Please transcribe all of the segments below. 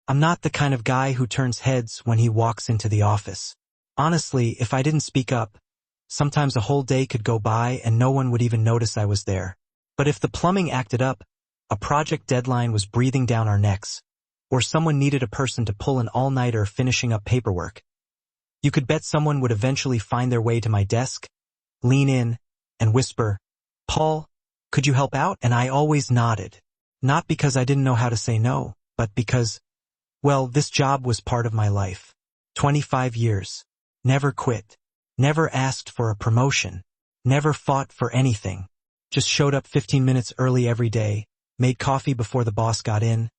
I'm not the kind of guy who turns heads when he walks into the office. Honestly, if I didn't speak up, sometimes a whole day could go by and no one would even notice I was there. But if the plumbing acted up, a project deadline was breathing down our necks, or someone needed a person to pull an all-nighter finishing up paperwork, you could bet someone would eventually find their way to my desk, lean in, and whisper, "Paul, could you help out?" And I always nodded. Not because I didn't know how to say no, but because, well, this job was part of my life. 25 years. Never quit. Never asked for a promotion. Never fought for anything. Just showed up 15 minutes early every day, made coffee before the boss got in,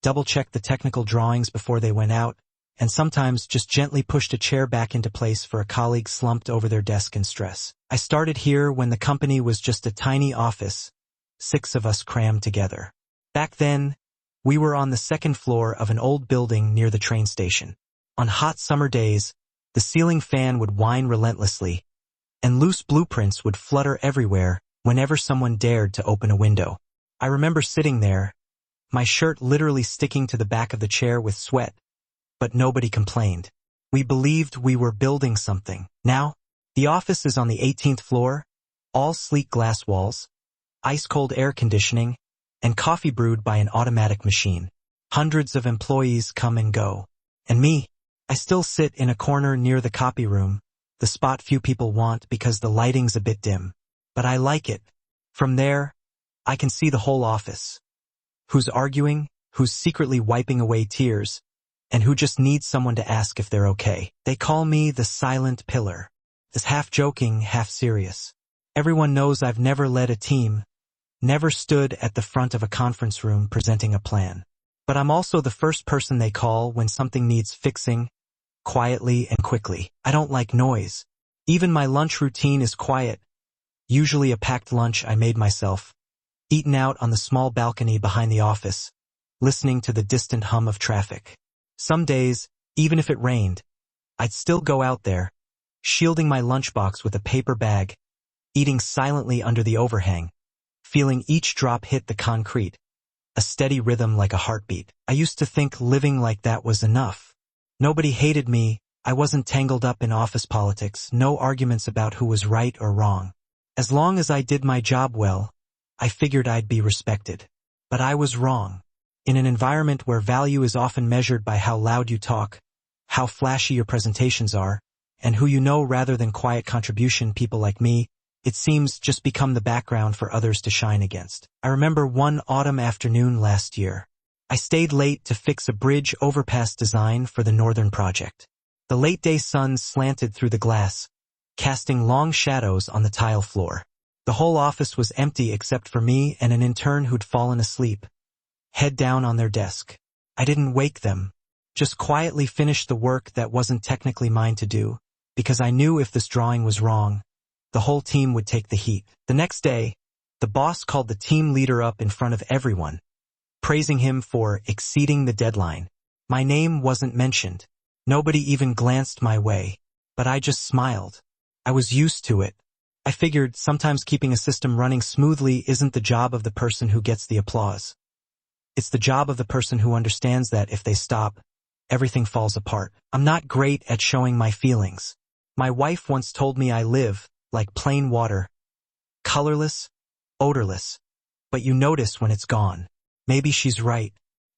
double-checked the technical drawings before they went out, and sometimes just gently pushed a chair back into place for a colleague slumped over their desk in stress. I started here when the company was just a tiny office, 6 of us crammed together. Back then, we were on the second floor of an old building near the train station. On hot summer days, the ceiling fan would whine relentlessly, and loose blueprints would flutter everywhere whenever someone dared to open a window. I remember sitting there, my shirt literally sticking to the back of the chair with sweat, but nobody complained. We believed we were building something. Now, the office is on the 18th floor, all sleek glass walls, ice-cold air conditioning, and coffee brewed by an automatic machine. Hundreds of employees come and go. And me, I still sit in a corner near the copy room, the spot few people want because the lighting's a bit dim. But I like it. From there, I can see the whole office. Who's arguing, who's secretly wiping away tears, and who just needs someone to ask if they're okay. They call me the silent pillar. It's half joking, half serious. Everyone knows I've never led a team, never stood at the front of a conference room presenting a plan. But I'm also the first person they call when something needs fixing, quietly and quickly. I don't like noise. Even my lunch routine is quiet. Usually a packed lunch I made myself, eaten out on the small balcony behind the office, listening to the distant hum of traffic. Some days, even if it rained, I'd still go out there, shielding my lunchbox with a paper bag, eating silently under the overhang, feeling each drop hit the concrete, a steady rhythm like a heartbeat. I used to think living like that was enough. Nobody hated me, I wasn't tangled up in office politics, no arguments about who was right or wrong. As long as I did my job well, I figured I'd be respected. But I was wrong. In an environment where value is often measured by how loud you talk, how flashy your presentations are, and who you know rather than quiet contribution, people like me, it seems, just become the background for others to shine against. I remember one autumn afternoon last year. I stayed late to fix a bridge overpass design for the Northern project. The late-day sun slanted through the glass, casting long shadows on the tile floor. The whole office was empty except for me and an intern who'd fallen asleep, head down on their desk. I didn't wake them, just quietly finished the work that wasn't technically mine to do, because I knew if this drawing was wrong, the whole team would take the heat. The next day, the boss called the team leader up in front of everyone, praising him for exceeding the deadline. My name wasn't mentioned. Nobody even glanced my way, but I just smiled. I was used to it. I figured sometimes keeping a system running smoothly isn't the job of the person who gets the applause. It's the job of the person who understands that if they stop, everything falls apart. I'm not great at showing my feelings. My wife once told me I live like plain water, colorless, odorless, but you notice when it's gone. Maybe she's right.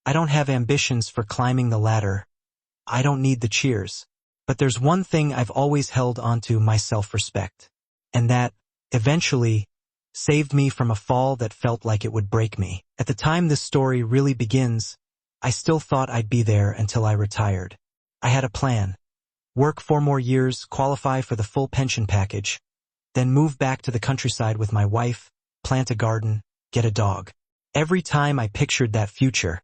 I don't have ambitions for climbing the ladder. I don't need the cheers. But there's one thing I've always held onto, my self-respect. And that, eventually, saved me from a fall that felt like it would break me. At the time this story really begins, I still thought I'd be there until I retired. I had a plan. Work 4 more years, qualify for the full pension package, then move back to the countryside with my wife, plant a garden, get a dog. Every time I pictured that future,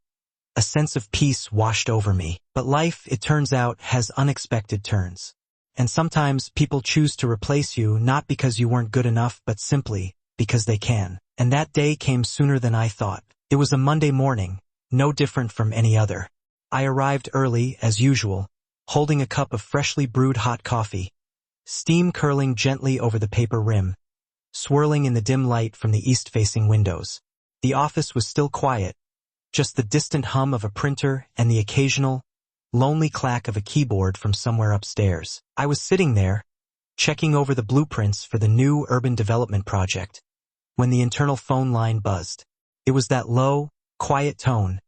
a sense of peace washed over me. But life, it turns out, has unexpected turns. And sometimes people choose to replace you not because you weren't good enough but simply because they can. And that day came sooner than I thought. It was a Monday morning, no different from any other. I arrived early, as usual, holding a cup of freshly brewed hot coffee, steam curling gently over the paper rim, swirling in the dim light from the east-facing windows. The office was still quiet, just the distant hum of a printer and the occasional, lonely clack of a keyboard from somewhere upstairs. I was sitting there, checking over the blueprints for the new urban development project, when the internal phone line buzzed. It was that low, quiet tone,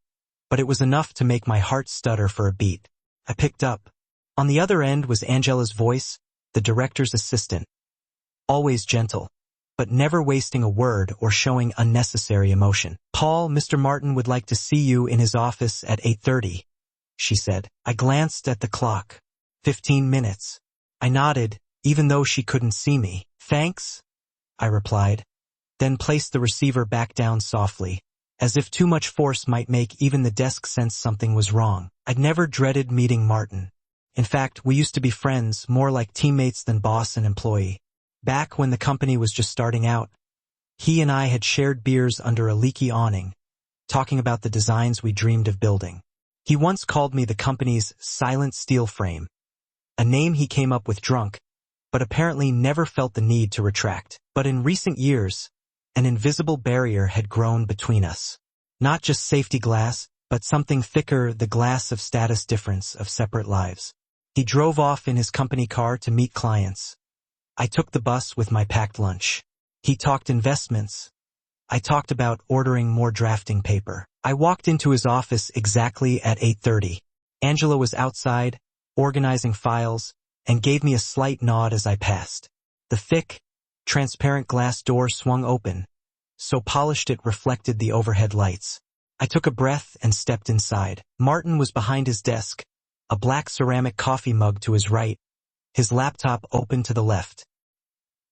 but it was enough to make my heart stutter for a beat. I picked up. On the other end was Angela's voice, the director's assistant. Always gentle, but never wasting a word or showing unnecessary emotion. "Paul, Mr. Martin would like to see you in his office at 8:30, she said. I glanced at the clock. 15 minutes. I nodded, even though she couldn't see me. "Thanks," I replied, then placed the receiver back down softly, as if too much force might make even the desk sense something was wrong. I'd never dreaded meeting Martin. In fact, we used to be friends, more like teammates than boss and employee. Back when the company was just starting out, he and I had shared beers under a leaky awning, talking about the designs we dreamed of building. He once called me the company's silent steel frame, a name he came up with drunk, but apparently never felt the need to retract. But in recent years, an invisible barrier had grown between us. Not just safety glass, but something thicker, the glass of status difference, of separate lives. He drove off in his company car to meet clients. I took the bus with my packed lunch. He talked investments. I talked about ordering more drafting paper. I walked into his office exactly at 8:30. Angela was outside, organizing files, and gave me a slight nod as I passed. The thick, transparent glass door swung open, so polished it reflected the overhead lights. I took a breath and stepped inside. Martin was behind his desk, a black ceramic coffee mug to his right, his laptop open to the left.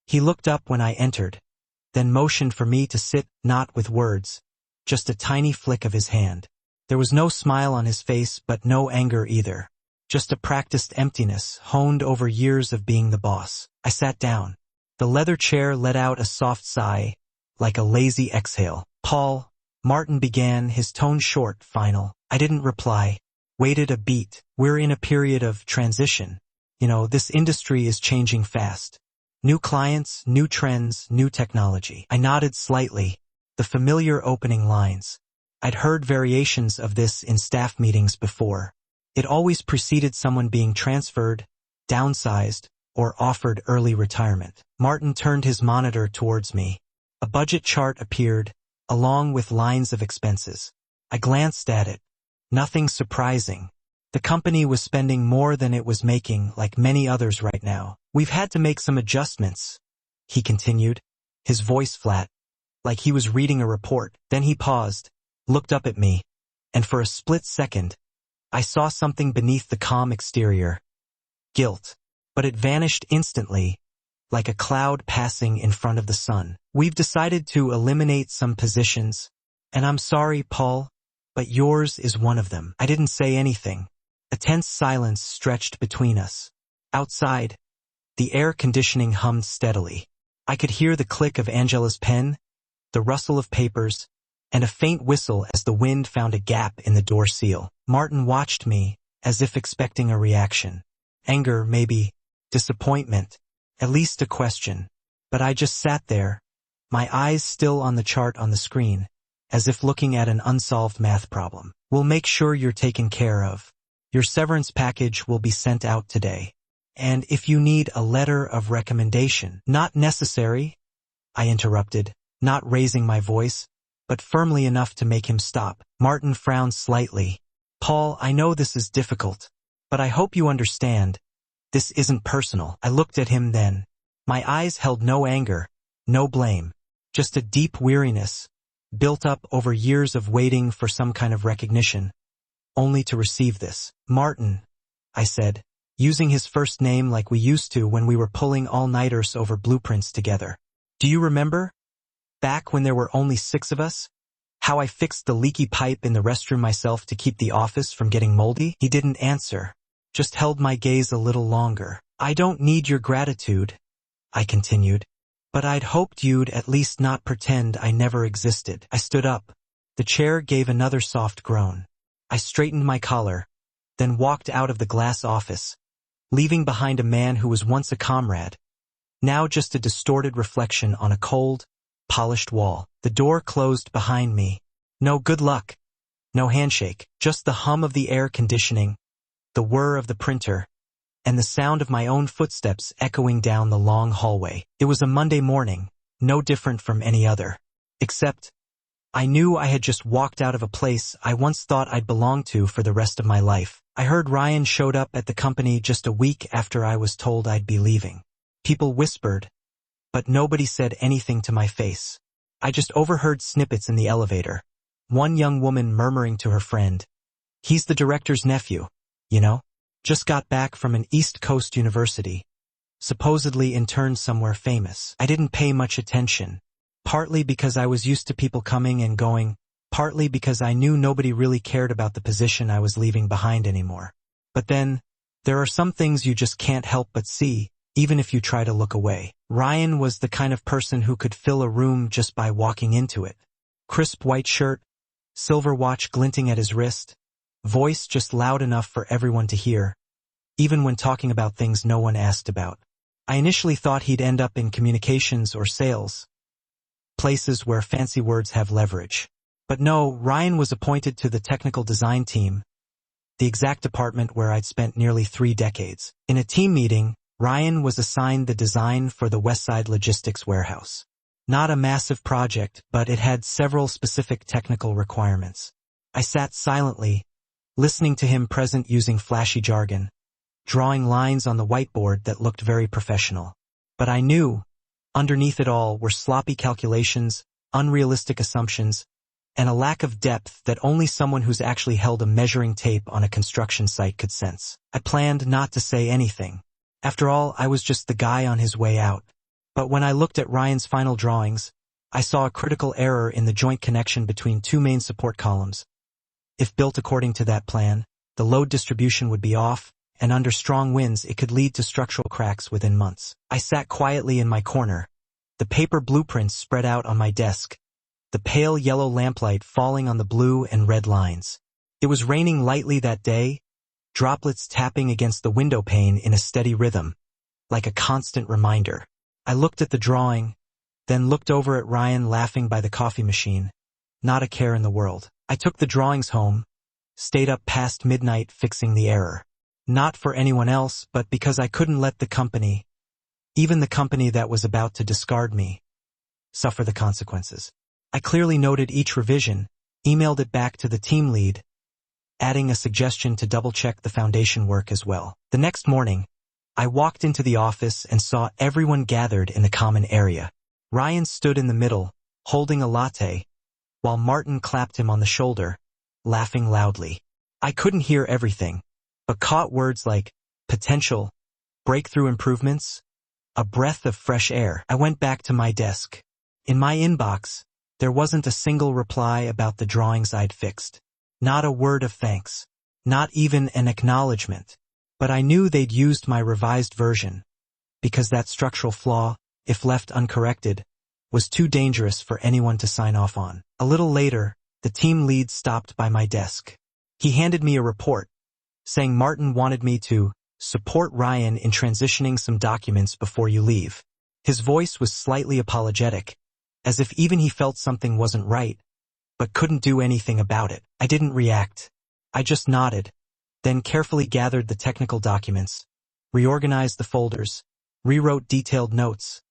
He looked up when I entered, then motioned for me to sit, not with words, just a tiny flick of his hand. There was no smile on his face, but no anger either. Just a practiced emptiness, honed over years of being the boss. I sat down. The leather chair let out a soft sigh, like a lazy exhale. "Paul," Martin began, his tone short, final. I didn't reply. Waited a beat. "We're in a period of transition. This industry is changing fast. New clients, new trends, new technology." I nodded slightly, the familiar opening lines. I'd heard variations of this in staff meetings before. It always preceded someone being transferred, downsized, or offered early retirement. Martin turned his monitor towards me. A budget chart appeared, along with lines of expenses. I glanced at it. Nothing surprising. The company was spending more than it was making, like many others right now. "We've had to make some adjustments," he continued, his voice flat, like he was reading a report. Then he paused, looked up at me, and for a split second, I saw something beneath the calm exterior. Guilt. But it vanished instantly, like a cloud passing in front of the sun. "We've decided to eliminate some positions, and I'm sorry, Paul, but yours is one of them." I didn't say anything. A tense silence stretched between us. Outside, the air conditioning hummed steadily. I could hear the click of Angela's pen, the rustle of papers, and a faint whistle as the wind found a gap in the door seal. Martin watched me, as if expecting a reaction. Anger, maybe. Disappointment. At least a question. But I just sat there, my eyes still on the chart on the screen, as if looking at an unsolved math problem. "We'll make sure you're taken care of. Your severance package will be sent out today. And if you need a letter of recommendation—" "Not necessary," I interrupted, not raising my voice, but firmly enough to make him stop. Martin frowned slightly. "Paul, I know this is difficult, but I hope you understand. This isn't personal." I looked at him then. My eyes held no anger, no blame, just a deep weariness, built up over years of waiting for some kind of recognition, only to receive this. "Martin," I said, using his first name like we used to when we were pulling all-nighters over blueprints together. "Do you remember? Back when there were only 6 of us? How I fixed the leaky pipe in the restroom myself to keep the office from getting moldy?" He didn't answer, just held my gaze a little longer. "I don't need your gratitude," I continued, "but I'd hoped you'd at least not pretend I never existed." I stood up. The chair gave another soft groan. I straightened my collar, then walked out of the glass office, leaving behind a man who was once a comrade, now just a distorted reflection on a cold, polished wall. The door closed behind me. "No, good luck," No handshake, just the hum of the air conditioning, the whir of the printer, and the sound of my own footsteps echoing down the long hallway. It was a Monday morning, no different from any other. Except, I knew I had just walked out of a place I once thought I'd belong to for the rest of my life. I heard Ryan showed up at the company just a week after I was told I'd be leaving. People whispered, but nobody said anything to my face. I just overheard snippets in the elevator. One young woman murmuring to her friend, "He's the director's nephew, you know? Just got back from an East Coast university. Supposedly interned somewhere famous." I didn't pay much attention, partly because I was used to people coming and going, partly because I knew nobody really cared about the position I was leaving behind anymore. But then, there are some things you just can't help but see, even if you try to look away. Ryan was the kind of person who could fill a room just by walking into it. Crisp white shirt, silver watch glinting at his wrist, voice just loud enough for everyone to hear, even when talking about things no one asked about. I initially thought he'd end up in communications or sales, places where fancy words have leverage. But no, Ryan was appointed to the technical design team, the exact department where I'd spent nearly 3 decades. In a team meeting, Ryan was assigned the design for the Westside Logistics warehouse. Not a massive project, but it had several specific technical requirements. I sat silently, listening to him present using flashy jargon, drawing lines on the whiteboard that looked very professional. But I knew, underneath it all were sloppy calculations, unrealistic assumptions, and a lack of depth that only someone who's actually held a measuring tape on a construction site could sense. I planned not to say anything. After all, I was just the guy on his way out. But when I looked at Ryan's final drawings, I saw a critical error in the joint connection between 2 main support columns. If built according to that plan, the load distribution would be off, and under strong winds it could lead to structural cracks within months. I sat quietly in my corner, the paper blueprints spread out on my desk, the pale yellow lamplight falling on the blue and red lines. It was raining lightly that day, droplets tapping against the window pane in a steady rhythm, like a constant reminder. I looked at the drawing, then looked over at Ryan laughing by the coffee machine. Not a care in the world. I took the drawings home, stayed up past midnight fixing the error. Not for anyone else, but because I couldn't let the company, even the company that was about to discard me, suffer the consequences. I clearly noted each revision, emailed it back to the team lead, adding a suggestion to double-check the foundation work as well. The next morning, I walked into the office and saw everyone gathered in the common area. Ryan stood in the middle, holding a latte, while Martin clapped him on the shoulder, laughing loudly. I couldn't hear everything, but caught words like potential, breakthrough improvements, a breath of fresh air. I went back to my desk. In my inbox, there wasn't a single reply about the drawings I'd fixed. Not a word of thanks. Not even an acknowledgement. But I knew they'd used my revised version, because that structural flaw, if left uncorrected, was too dangerous for anyone to sign off on. A little later, the team lead stopped by my desk. He handed me a report, saying Martin wanted me to support Ryan in transitioning some documents before you leave. His voice was slightly apologetic, as if even he felt something wasn't right, but couldn't do anything about it. I didn't react. I just nodded, then carefully gathered the technical documents, reorganized the folders, rewrote detailed notes,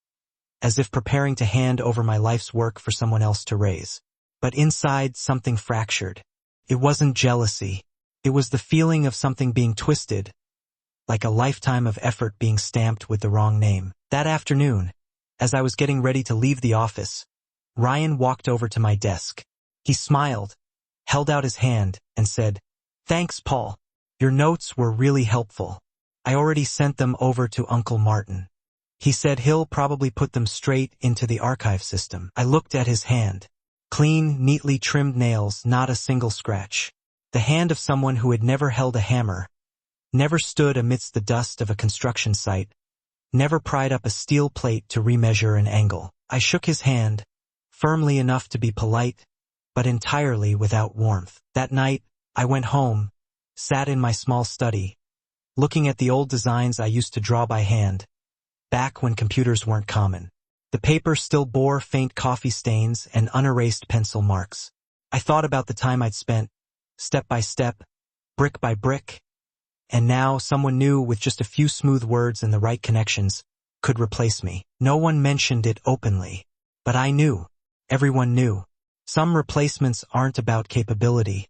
as if preparing to hand over my life's work for someone else to raise. But inside, something fractured. It wasn't jealousy. It was the feeling of something being twisted, like a lifetime of effort being stamped with the wrong name. That afternoon, as I was getting ready to leave the office, Ryan walked over to my desk. He smiled, held out his hand, and said, "Thanks, Paul. Your notes were really helpful. I already sent them over to Uncle Martin. He said he'll probably put them straight into the archive system." I looked at his hand. Clean, neatly trimmed nails, not a single scratch. The hand of someone who had never held a hammer, never stood amidst the dust of a construction site, never pried up a steel plate to remeasure an angle. I shook his hand, firmly enough to be polite, but entirely without warmth. That night, I went home, sat in my small study, looking at the old designs I used to draw by hand, back when computers weren't common. The paper still bore faint coffee stains and unerased pencil marks. I thought about the time I'd spent step by step, brick by brick. And now someone new with just a few smooth words and the right connections could replace me. No one mentioned it openly, but I knew. Everyone knew. Some replacements aren't about capability.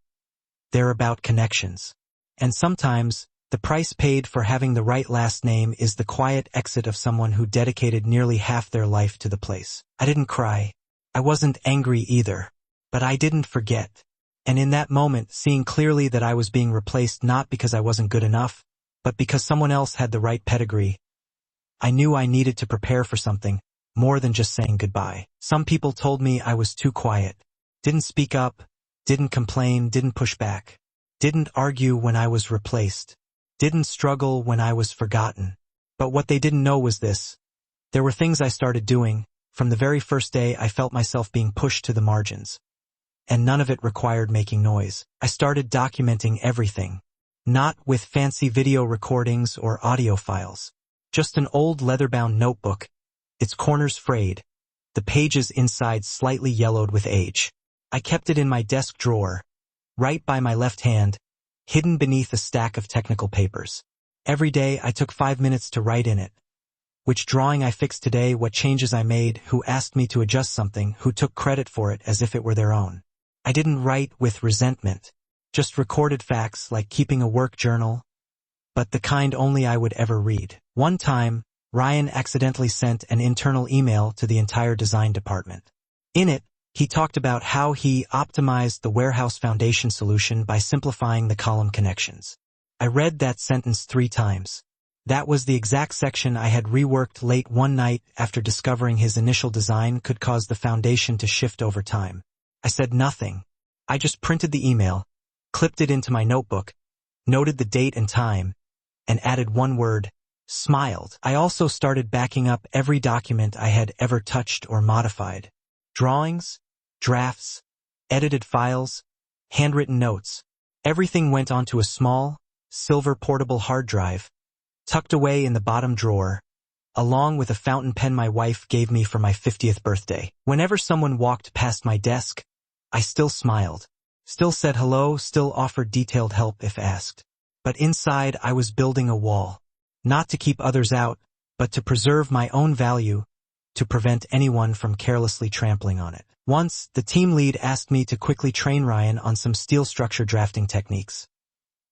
They're about connections. And sometimes, the price paid for having the right last name is the quiet exit of someone who dedicated nearly half their life to the place. I didn't cry. I wasn't angry either. But I didn't forget. And in that moment, seeing clearly that I was being replaced not because I wasn't good enough, but because someone else had the right pedigree, I knew I needed to prepare for something, more than just saying goodbye. Some people told me I was too quiet, didn't speak up, didn't complain, didn't push back, didn't argue when I was replaced, didn't struggle when I was forgotten. But what they didn't know was this. There were things I started doing. From the very first day, I felt myself being pushed to the margins. And none of it required making noise. I started documenting everything. Not with fancy video recordings or audio files. Just an old leather-bound notebook, its corners frayed, the pages inside slightly yellowed with age. I kept it in my desk drawer, right by my left hand, hidden beneath a stack of technical papers. Every day I took 5 minutes to write in it. Which drawing I fixed today, what changes I made, who asked me to adjust something, who took credit for it as if it were their own. I didn't write with resentment, just recorded facts like keeping a work journal, but the kind only I would ever read. One time, Ryan accidentally sent an internal email to the entire design department. In it, he talked about how he optimized the warehouse foundation solution by simplifying the column connections. I read that sentence 3 times. That was the exact section I had reworked late one night after discovering his initial design could cause the foundation to shift over time. I said nothing. I just printed the email, clipped it into my notebook, noted the date and time, and added one word, smiled. I also started backing up every document I had ever touched or modified. Drawings, drafts, edited files, handwritten notes. Everything went onto a small, silver portable hard drive, tucked away in the bottom drawer, along with a fountain pen my wife gave me for my 50th birthday. Whenever someone walked past my desk, I still smiled, still said hello, still offered detailed help if asked. But inside I was building a wall, not to keep others out, but to preserve my own value, to prevent anyone from carelessly trampling on it. Once, the team lead asked me to quickly train Ryan on some steel structure drafting techniques,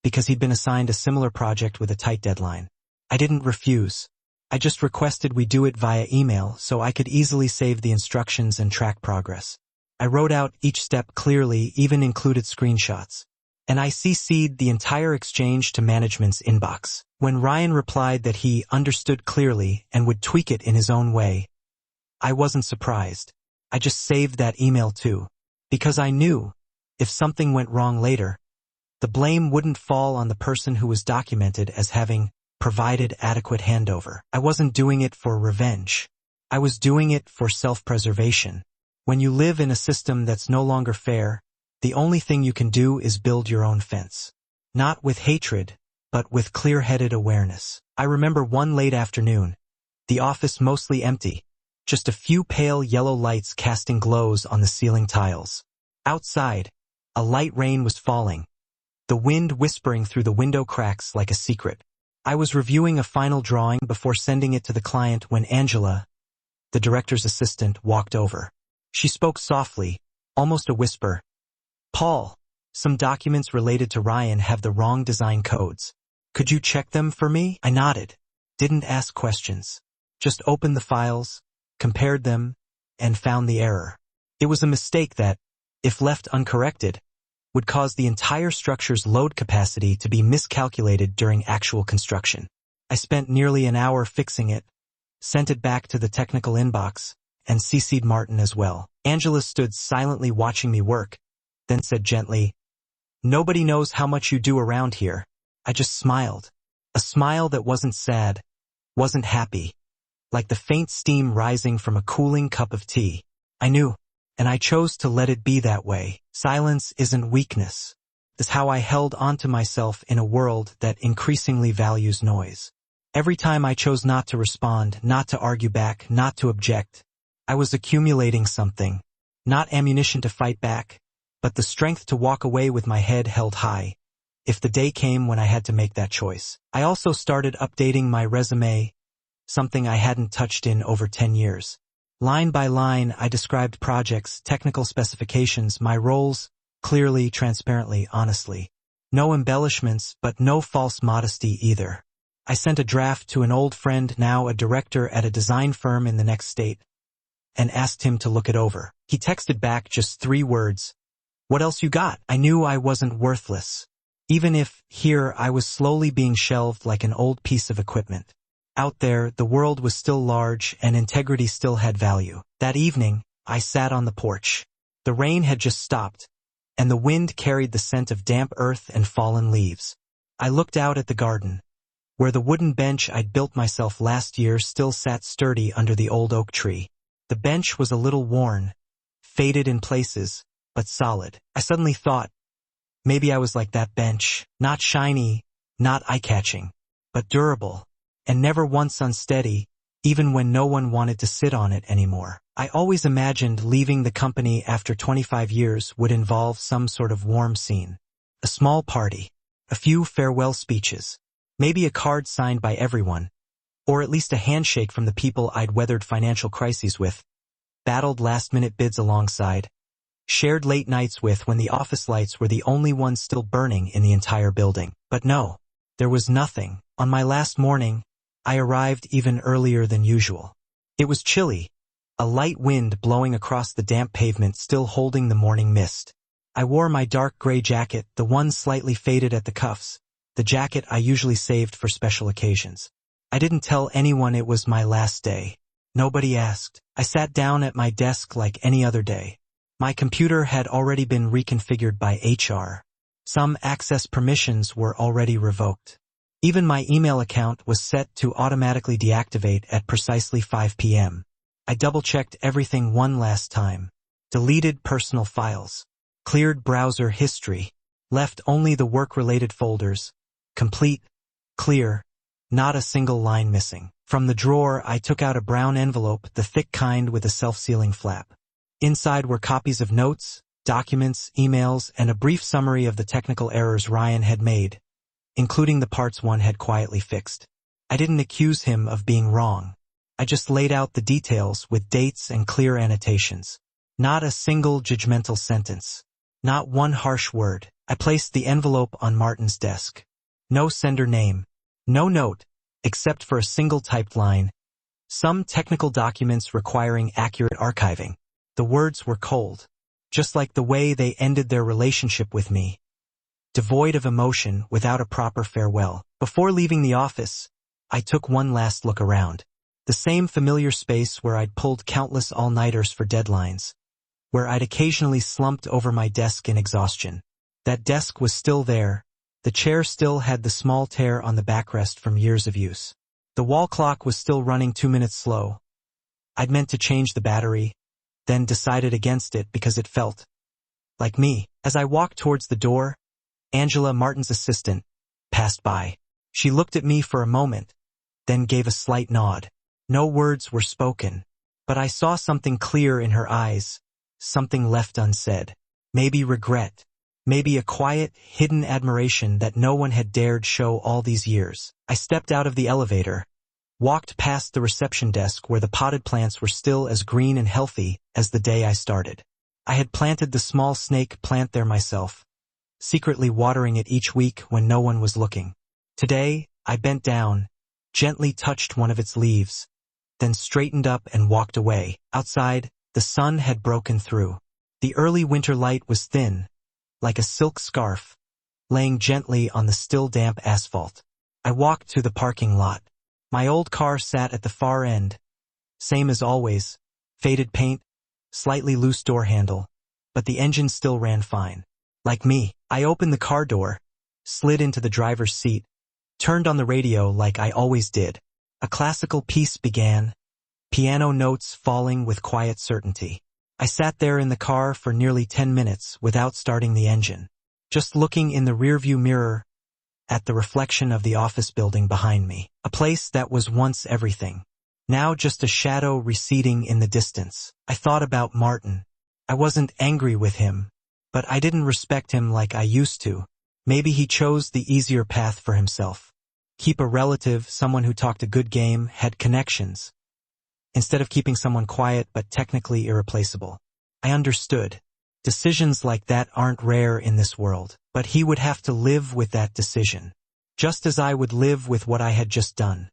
because he'd been assigned a similar project with a tight deadline. I didn't refuse. I just requested we do it via email so I could easily save the instructions and track progress. I wrote out each step clearly, even included screenshots. And I CC'd the entire exchange to management's inbox. When Ryan replied that he understood clearly and would tweak it in his own way, I wasn't surprised. I just saved that email too. Because I knew, if something went wrong later, the blame wouldn't fall on the person who was documented as having provided adequate handover. I wasn't doing it for revenge. I was doing it for self-preservation. When you live in a system that's no longer fair, the only thing you can do is build your own fence. Not with hatred, but with clear-headed awareness. I remember one late afternoon, the office mostly empty, just a few pale yellow lights casting glows on the ceiling tiles. Outside, a light rain was falling, the wind whispering through the window cracks like a secret. I was reviewing a final drawing before sending it to the client when Angela, the director's assistant, walked over. She spoke softly, almost a whisper. "Paul, some documents related to Ryan have the wrong design codes. Could you check them for me?" I nodded, didn't ask questions. Just opened the files, compared them, and found the error. It was a mistake that, if left uncorrected, would cause the entire structure's load capacity to be miscalculated during actual construction. I spent nearly an hour fixing it, sent it back to the technical inbox, and CC'd Martin as well. Angela stood silently watching me work, then said gently, "Nobody knows how much you do around here." I just smiled. A smile that wasn't sad, wasn't happy, like the faint steam rising from a cooling cup of tea. I knew, and I chose to let it be that way. Silence isn't weakness. It's how I held onto myself in a world that increasingly values noise. Every time I chose not to respond, not to argue back, not to object, I was accumulating something. Not ammunition to fight back, but the strength to walk away with my head held high, if the day came when I had to make that choice. I also started updating my resume, something I hadn't touched in over 10 years. Line by line, I described projects, technical specifications, my roles, clearly, transparently, honestly. No embellishments, but no false modesty either. I sent a draft to an old friend, now a director at a design firm in the next state, and asked him to look it over. He texted back just 3 words. "What else you got?" I knew I wasn't worthless. Even if, here, I was slowly being shelved like an old piece of equipment. Out there, the world was still large and integrity still had value. That evening, I sat on the porch. The rain had just stopped, and the wind carried the scent of damp earth and fallen leaves. I looked out at the garden, where the wooden bench I'd built myself last year still sat sturdy under the old oak tree. The bench was a little worn, faded in places, but solid. I suddenly thought, maybe I was like that bench, not shiny, not eye-catching, but durable, and never once unsteady, even when no one wanted to sit on it anymore. I always imagined leaving the company after 25 years would involve some sort of warm scene. A small party, a few farewell speeches, maybe a card signed by everyone, or at least a handshake from the people I'd weathered financial crises with, battled last-minute bids alongside, shared late nights with when the office lights were the only ones still burning in the entire building. But no, there was nothing. On my last morning, I arrived even earlier than usual. It was chilly, a light wind blowing across the damp pavement still holding the morning mist. I wore my dark gray jacket, the one slightly faded at the cuffs, the jacket I usually saved for special occasions. I didn't tell anyone it was my last day. Nobody asked. I sat down at my desk like any other day. My computer had already been reconfigured by HR. Some access permissions were already revoked. Even my email account was set to automatically deactivate at precisely 5 p.m. I double-checked everything one last time. Deleted personal files. Cleared browser history. Left only the work-related folders. Complete. Clear. Not a single line missing. From the drawer, I took out a brown envelope, the thick kind with a self-sealing flap. Inside were copies of notes, documents, emails, and a brief summary of the technical errors Ryan had made, including the parts one had quietly fixed. I didn't accuse him of being wrong. I just laid out the details with dates and clear annotations. Not a single judgmental sentence. Not one harsh word. I placed the envelope on Martin's desk. No sender name. No note, except for a single typed line. Some technical documents requiring accurate archiving. The words were cold, just like the way they ended their relationship with me. Devoid of emotion, without a proper farewell. Before leaving the office, I took one last look around. The same familiar space where I'd pulled countless all-nighters for deadlines, where I'd occasionally slumped over my desk in exhaustion. That desk was still there. The chair still had the small tear on the backrest from years of use. The wall clock was still running 2 minutes slow. I'd meant to change the battery, then decided against it because it felt like me. As I walked towards the door, Angela, Martin's assistant, passed by. She looked at me for a moment, then gave a slight nod. No words were spoken, but I saw something clear in her eyes, something left unsaid. Maybe regret. Maybe a quiet, hidden admiration that no one had dared show all these years. I stepped out of the elevator, walked past the reception desk where the potted plants were still as green and healthy as the day I started. I had planted the small snake plant there myself, secretly watering it each week when no one was looking. Today, I bent down, gently touched one of its leaves, then straightened up and walked away. Outside, the sun had broken through. The early winter light was thin, like a silk scarf, laying gently on the still damp asphalt. I walked to the parking lot. My old car sat at the far end, same as always, faded paint, slightly loose door handle, but the engine still ran fine. Like me, I opened the car door, slid into the driver's seat, turned on the radio like I always did. A classical piece began, piano notes falling with quiet certainty. I sat there in the car for nearly 10 minutes without starting the engine, just looking in the rearview mirror at the reflection of the office building behind me, a place that was once everything, now just a shadow receding in the distance. I thought about Martin. I wasn't angry with him, But I didn't respect him like I used to. Maybe he chose the easier path for himself. Keep a relative, someone who talked a good game, had connections, instead of keeping someone quiet but technically irreplaceable. I understood. Decisions like that aren't rare in this world, but he would have to live with that decision, just as I would live with what I had just done.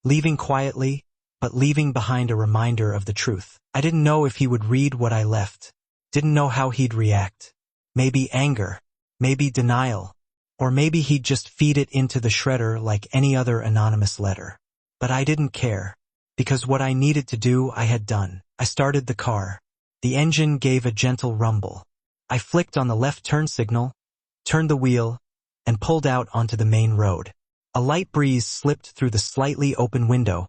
Leaving quietly, but leaving behind a reminder of the truth. I didn't know if he would read what I left, didn't know how he'd react. Maybe anger, maybe denial, or maybe he'd just feed it into the shredder like any other anonymous letter. But I didn't care, because what I needed to do I had done. I started the car. The engine gave a gentle rumble. I flicked on the left turn signal, turned the wheel, and pulled out onto the main road. A light breeze slipped through the slightly open window,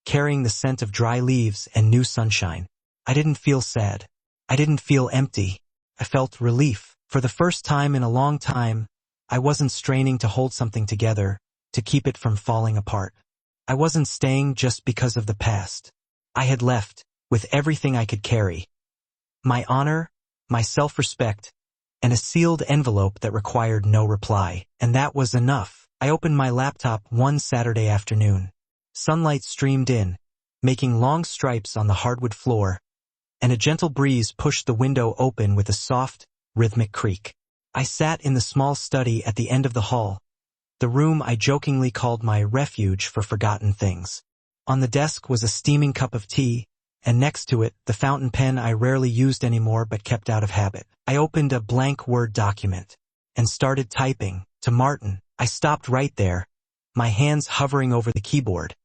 carrying the scent of dry leaves and new sunshine. I didn't feel sad. I didn't feel empty. I felt relief. For the first time in a long time, I wasn't straining to hold something together, to keep it from falling apart. I wasn't staying just because of the past. I had left, with everything I could carry. My honor, my self-respect, and a sealed envelope that required no reply. And that was enough. I opened my laptop one Saturday afternoon. Sunlight streamed in, making long stripes on the hardwood floor, and a gentle breeze pushed the window open with a soft, rhythmic creak. I sat in the small study at the end of the hall, the room I jokingly called my refuge for forgotten things. On the desk was a steaming cup of tea, and next to it, the fountain pen I rarely used anymore but kept out of habit. I opened a blank Word document and started typing. To Martin. I stopped right there, my hands hovering over the keyboard,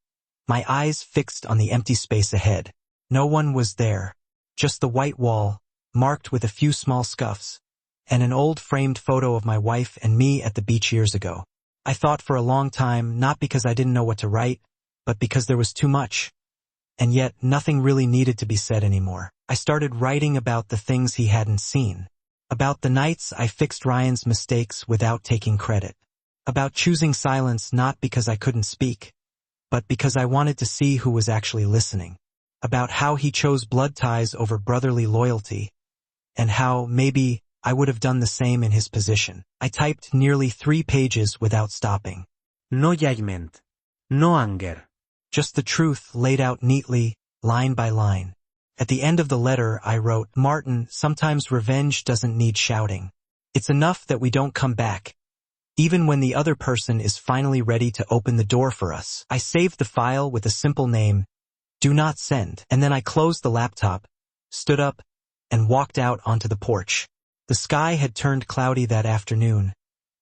my eyes fixed on the empty space ahead. No one was there, just the white wall, marked with a few small scuffs, and an old framed photo of my wife and me at the beach years ago. I thought for a long time, not because I didn't know what to write, but because there was too much. And yet, nothing really needed to be said anymore. I started writing about the things he hadn't seen. About the nights I fixed Ryan's mistakes without taking credit. About choosing silence not because I couldn't speak, but because I wanted to see who was actually listening. About how he chose blood ties over brotherly loyalty, and how, maybe, I would have done the same in his position. I typed nearly 3 pages without stopping. No judgment. No anger. Just the truth laid out neatly, line by line. At the end of the letter I wrote, Martin, sometimes revenge doesn't need shouting. It's enough that we don't come back, even when the other person is finally ready to open the door for us. I saved the file with a simple name, Do Not Send, and then I closed the laptop, stood up, and walked out onto the porch. The sky had turned cloudy that afternoon,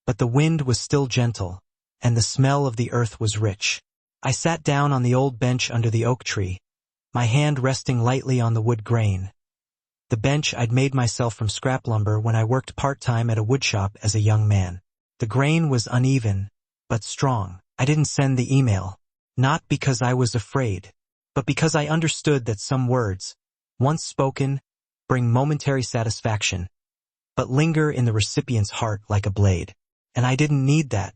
but the wind was still gentle, and the smell of the earth was rich. I sat down on the old bench under the oak tree, my hand resting lightly on the wood grain. The bench I'd made myself from scrap lumber when I worked part-time at a woodshop as a young man. The grain was uneven, but strong. I didn't send the email, not because I was afraid, but because I understood that some words, once spoken, bring momentary satisfaction, but linger in the recipient's heart like a blade. And I didn't need that.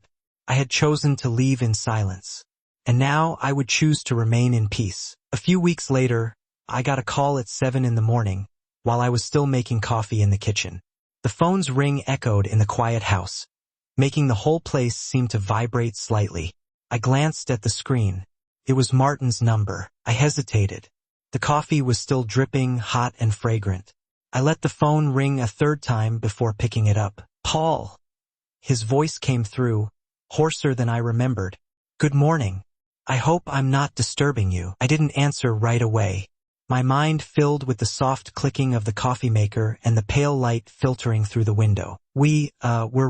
I had chosen to leave in silence. And now I would choose to remain in peace. A few weeks later, I got a call at 7 in the morning, while I was still making coffee in the kitchen. The phone's ring echoed in the quiet house, making the whole place seem to vibrate slightly. I glanced at the screen. It was Martin's number. I hesitated. The coffee was still dripping, hot and fragrant. I let the phone ring a third time before picking it up. Paul. His voice came through, hoarser than I remembered. Good morning. I hope I'm not disturbing you. I didn't answer right away. My mind filled with the soft clicking of the coffee maker and the pale light filtering through the window. We're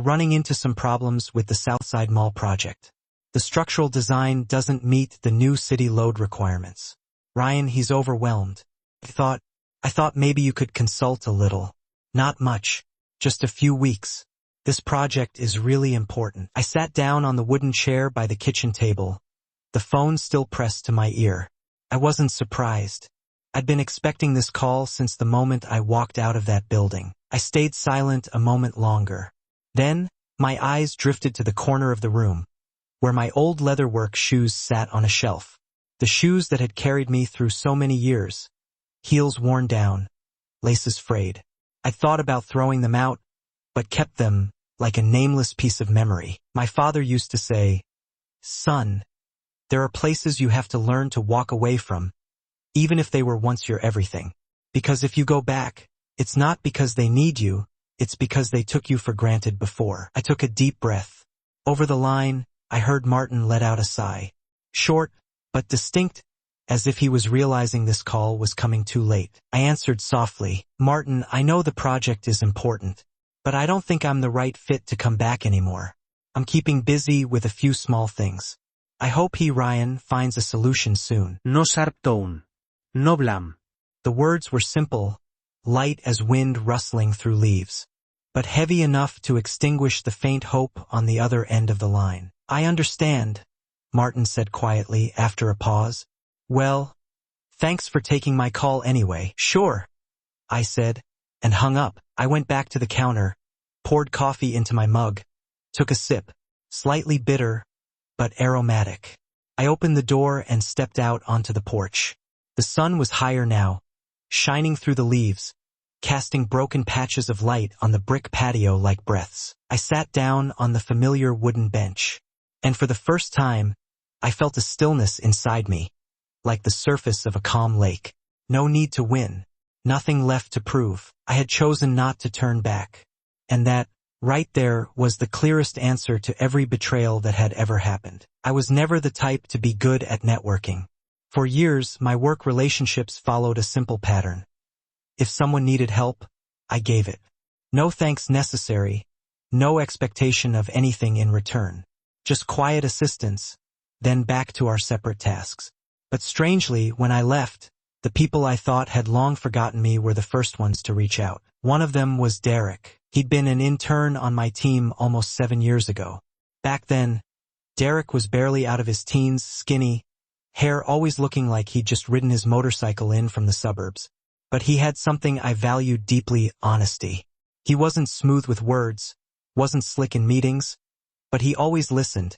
running into some problems with the Southside Mall project. The structural design doesn't meet the new city load requirements. Ryan, he's overwhelmed. I thought maybe you could consult a little. Not much. Just a few weeks. This project is really important. I sat down on the wooden chair by the kitchen table, the phone still pressed to my ear. I wasn't surprised. I'd been expecting this call since the moment I walked out of that building. I stayed silent a moment longer. Then, my eyes drifted to the corner of the room, where my old leatherwork shoes sat on a shelf. The shoes that had carried me through so many years, heels worn down, laces frayed. I thought about throwing them out, but kept them like a nameless piece of memory. My father used to say, "Son, there are places you have to learn to walk away from, even if they were once your everything. Because if you go back, it's not because they need you, it's because they took you for granted before." I took a deep breath. Over the line, I heard Martin let out a sigh. Short, but distinct, as if he was realizing this call was coming too late. I answered softly, "Martin, I know the project is important, but I don't think I'm the right fit to come back anymore. I'm keeping busy with a few small things. I hope Ryan finds a solution soon." No sarptoun. No blam. The words were simple, light as wind rustling through leaves, but heavy enough to extinguish the faint hope on the other end of the line. "I understand," Martin said quietly after a pause. "Well, thanks for taking my call anyway." "Sure," I said, and hung up. I went back to the counter, poured coffee into my mug, took a sip, slightly bitter, but aromatic. I opened the door and stepped out onto the porch. The sun was higher now, shining through the leaves, casting broken patches of light on the brick patio like breaths. I sat down on the familiar wooden bench, and for the first time, I felt a stillness inside me, like the surface of a calm lake. No need to win, nothing left to prove. I had chosen not to turn back, and that, right there, was the clearest answer to every betrayal that had ever happened. I was never the type to be good at networking. For years, my work relationships followed a simple pattern. If someone needed help, I gave it. No thanks necessary, no expectation of anything in return. Just quiet assistance, then back to our separate tasks. But strangely, when I left, the people I thought had long forgotten me were the first ones to reach out. One of them was Derek. He'd been an intern on my team almost 7 years ago. Back then, Derek was barely out of his teens, skinny, hair always looking like he'd just ridden his motorcycle in from the suburbs. But he had something I valued deeply: honesty. He wasn't smooth with words, wasn't slick in meetings, but he always listened,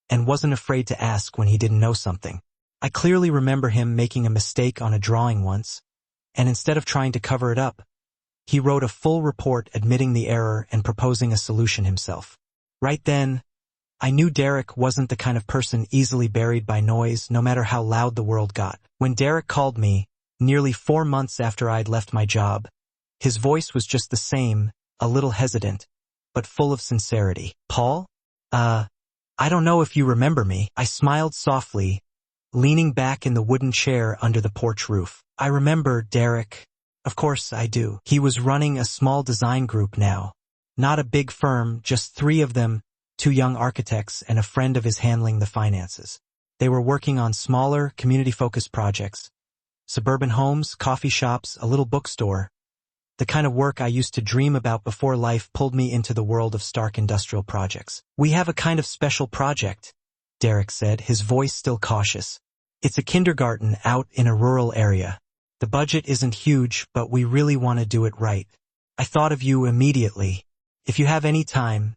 and wasn't afraid to ask when he didn't know something. I clearly remember him making a mistake on a drawing once, and instead of trying to cover it up, he wrote a full report admitting the error and proposing a solution himself. Right then, I knew Derek wasn't the kind of person easily buried by noise, no matter how loud the world got. When Derek called me, nearly 4 months after I'd left my job, his voice was just the same, a little hesitant, but full of sincerity. "Paul? I don't know if you remember me." I smiled softly, leaning back in the wooden chair under the porch roof. "I remember, Derek. Of course I do." He was running a small design group now. Not a big firm, just 3 of them, 2 young architects and a friend of his handling the finances. They were working on smaller, community-focused projects. Suburban homes, coffee shops, a little bookstore. The kind of work I used to dream about before life pulled me into the world of stark industrial projects. "We have a kind of special project," Derek said, his voice still cautious. "It's a kindergarten out in a rural area. The budget isn't huge, but we really want to do it right. I thought of you immediately. If you have any time,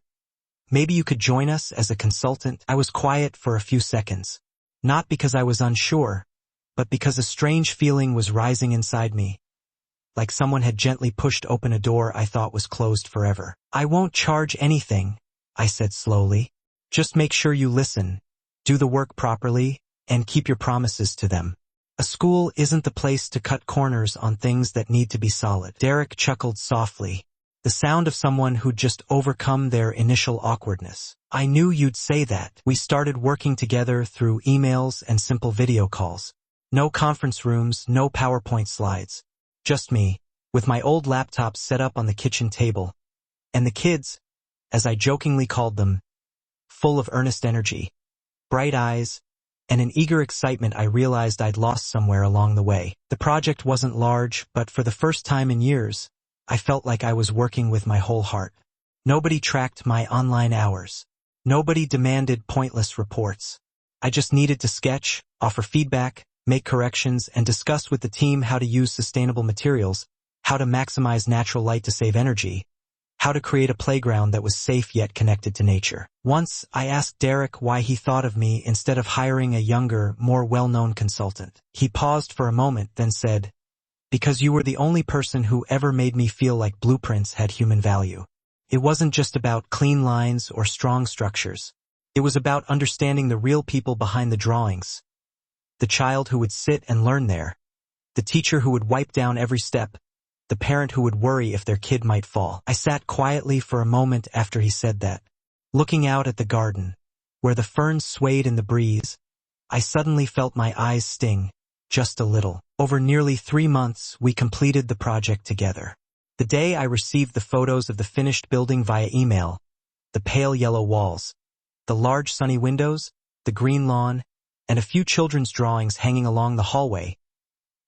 maybe you could join us as a consultant." I was quiet for a few seconds, not because I was unsure, but because a strange feeling was rising inside me, like someone had gently pushed open a door I thought was closed forever. "I won't charge anything," I said slowly. "Just make sure you listen, do the work properly, and keep your promises to them. A school isn't the place to cut corners on things that need to be solid." Derek chuckled softly, the sound of someone who'd just overcome their initial awkwardness. "I knew you'd say that." We started working together through emails and simple video calls. No conference rooms, no PowerPoint slides. Just me, with my old laptop set up on the kitchen table. And the kids, as I jokingly called them, full of earnest energy, bright eyes, and an eager excitement I realized I'd lost somewhere along the way. The project wasn't large, but for the first time in years, I felt like I was working with my whole heart. Nobody tracked my online hours. Nobody demanded pointless reports. I just needed to sketch, offer feedback, make corrections, and discuss with the team how to use sustainable materials, how to maximize natural light to save energy, how to create a playground that was safe yet connected to nature. Once, I asked Derek why he thought of me instead of hiring a younger, more well-known consultant. He paused for a moment, then said, Because you were the only person who ever made me feel like blueprints had human value. It wasn't just about clean lines or strong structures. It was about understanding the real people behind the drawings. The child who would sit and learn there. The teacher who would wipe down every step. The parent who would worry if their kid might fall. I sat quietly for a moment after he said that. Looking out at the garden, where the ferns swayed in the breeze, I suddenly felt my eyes sting, just a little. Over nearly 3 months, we completed the project together. The day I received the photos of the finished building via email, the pale yellow walls, the large sunny windows, the green lawn, and a few children's drawings hanging along the hallway,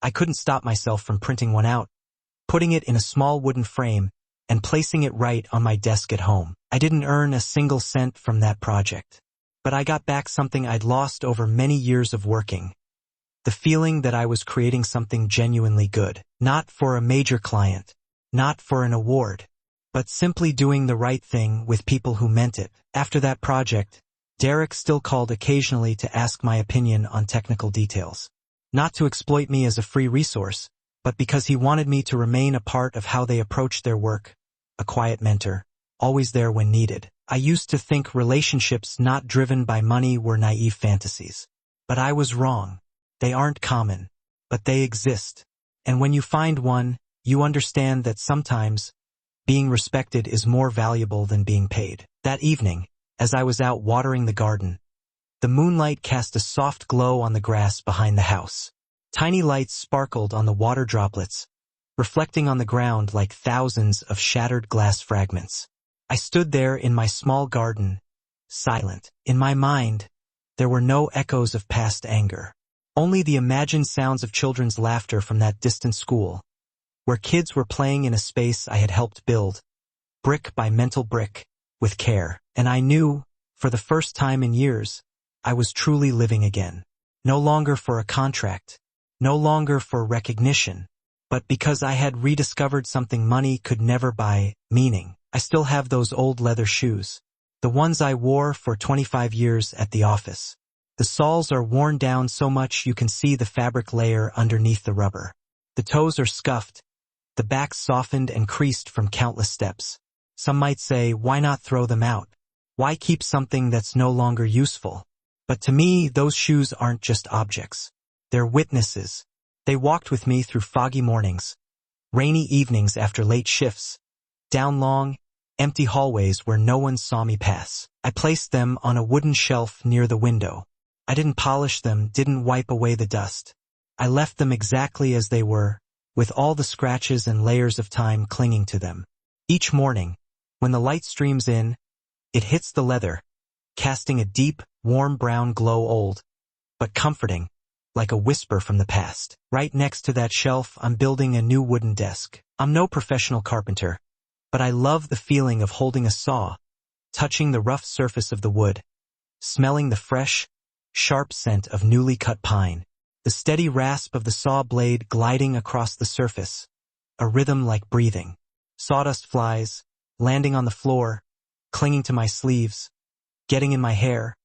I couldn't stop myself from printing one out, putting it in a small wooden frame, and placing it right on my desk at home. I didn't earn a single cent from that project, but I got back something I'd lost over many years of working. The feeling that I was creating something genuinely good, not for a major client, not for an award, but simply doing the right thing with people who meant it. After that project, Derek still called occasionally to ask my opinion on technical details. Not to exploit me as a free resource, but because he wanted me to remain a part of how they approached their work, a quiet mentor, always there when needed. I used to think relationships not driven by money were naive fantasies. But I was wrong. They aren't common, but they exist. And when you find one, you understand that sometimes being respected is more valuable than being paid. That evening, as I was out watering the garden, the moonlight cast a soft glow on the grass behind the house. Tiny lights sparkled on the water droplets, reflecting on the ground like thousands of shattered glass fragments. I stood there in my small garden, silent. In my mind, there were no echoes of past anger, only the imagined sounds of children's laughter from that distant school, where kids were playing in a space I had helped build, brick by mental brick, with care. And I knew, for the first time in years, I was truly living again. No longer for a contract, no longer for recognition, but because I had rediscovered something money could never buy, meaning. I still have those old leather shoes, the ones I wore for 25 years at the office. The soles are worn down so much you can see the fabric layer underneath the rubber. The toes are scuffed, the back softened and creased from countless steps. Some might say, why not throw them out? Why keep something that's no longer useful? But to me, those shoes aren't just objects. They're witnesses. They walked with me through foggy mornings, rainy evenings after late shifts, down long, empty hallways where no one saw me pass. I placed them on a wooden shelf near the window. I didn't polish them, didn't wipe away the dust. I left them exactly as they were, with all the scratches and layers of time clinging to them. Each morning, when the light streams in, it hits the leather, casting a deep, warm brown glow, old, but comforting, like a whisper from the past. Right next to that shelf, I'm building a new wooden desk. I'm no professional carpenter, but I love the feeling of holding a saw, touching the rough surface of the wood, smelling the fresh, sharp scent of newly cut pine, the steady rasp of the saw blade gliding across the surface, a rhythm like breathing. Sawdust flies, landing on the floor, clinging to my sleeves, getting in my hair,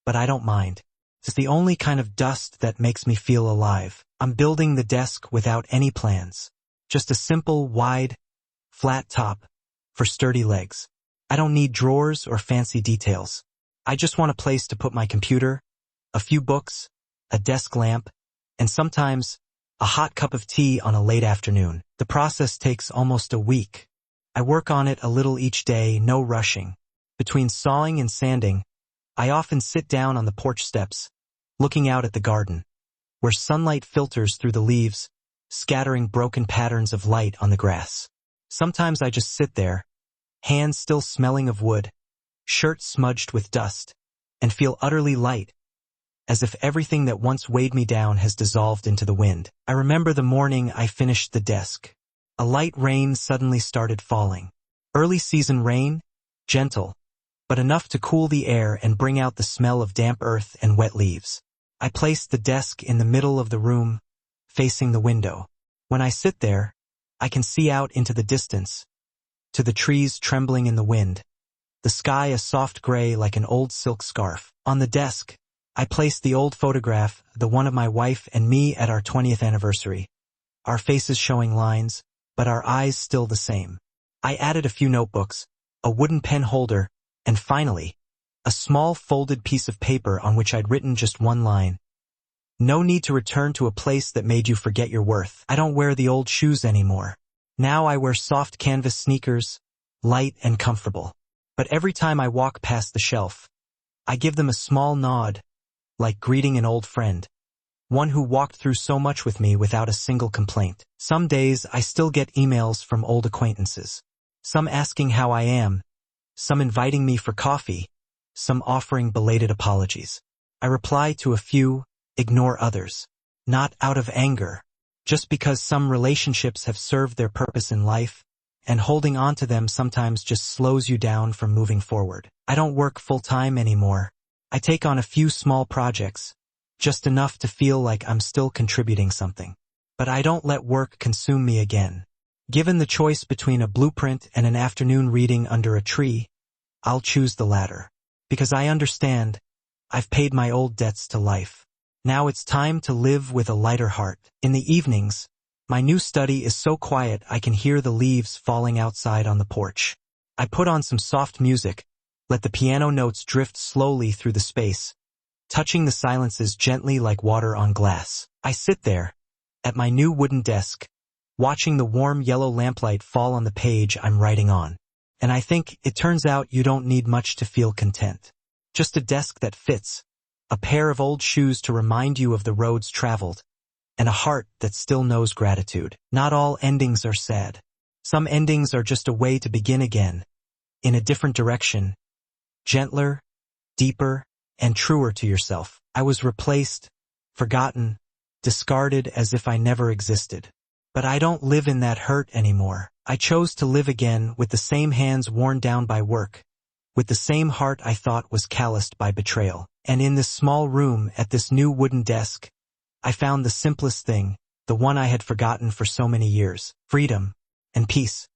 but I don't mind. It's the only kind of dust that makes me feel alive. I'm building the desk without any plans, just a simple, wide, flat top for sturdy legs. I don't need drawers or fancy details. I just want a place to put my computer, a few books, a desk lamp, and sometimes a hot cup of tea on a late afternoon. The process takes almost a week. I work on it a little each day, no rushing. Between sawing and sanding, I often sit down on the porch steps, looking out at the garden, where sunlight filters through the leaves, scattering broken patterns of light on the grass. Sometimes I just sit there, hands still smelling of wood, shirt smudged with dust, and feel utterly light, as if everything that once weighed me down has dissolved into the wind. I remember the morning I finished the desk. A light rain suddenly started falling. Early season rain, gentle, but enough to cool the air and bring out the smell of damp earth and wet leaves. I placed the desk in the middle of the room, facing the window. When I sit there, I can see out into the distance, to the trees trembling in the wind, the sky a soft gray like an old silk scarf. On the desk, I placed the old photograph, the one of my wife and me at our 20th anniversary. our faces showing lines, but our eyes still the same. I added a few notebooks, a wooden pen holder, and finally, a small folded piece of paper on which I'd written just one line. No need to return to a place that made you forget your worth. I don't wear the old shoes anymore. Now I wear soft canvas sneakers, light and comfortable. But every time I walk past the shelf, I give them a small nod, like greeting an old friend. One who walked through so much with me without a single complaint. Some days I still get emails from old acquaintances. Some asking how I am, some inviting me for coffee, some offering belated apologies. I reply to a few, ignore others. Not out of anger, just because some relationships have served their purpose in life, and holding on to them sometimes just slows you down from moving forward. I don't work full-time anymore. I take on a few small projects, just enough to feel like I'm still contributing something. But I don't let work consume me again. Given the choice between a blueprint and an afternoon reading under a tree, I'll choose the latter. Because I understand, I've paid my old debts to life. Now it's time to live with a lighter heart. In the evenings, my new study is so quiet I can hear the leaves falling outside on the porch. I put on some soft music, let the piano notes drift slowly through the space, touching the silences gently like water on glass. I sit there, at my new wooden desk, watching the warm yellow lamplight fall on the page I'm writing on. And I think it turns out you don't need much to feel content. Just a desk that fits, a pair of old shoes to remind you of the roads traveled, and a heart that still knows gratitude. Not all endings are sad. Some endings are just a way to begin again, in a different direction, gentler, deeper, and truer to yourself. I was replaced, forgotten, discarded as if I never existed. But I don't live in that hurt anymore. I chose to live again with the same hands worn down by work, with the same heart I thought was calloused by betrayal. And in this small room at this new wooden desk, I found the simplest thing, the one I had forgotten for so many years: freedom and peace.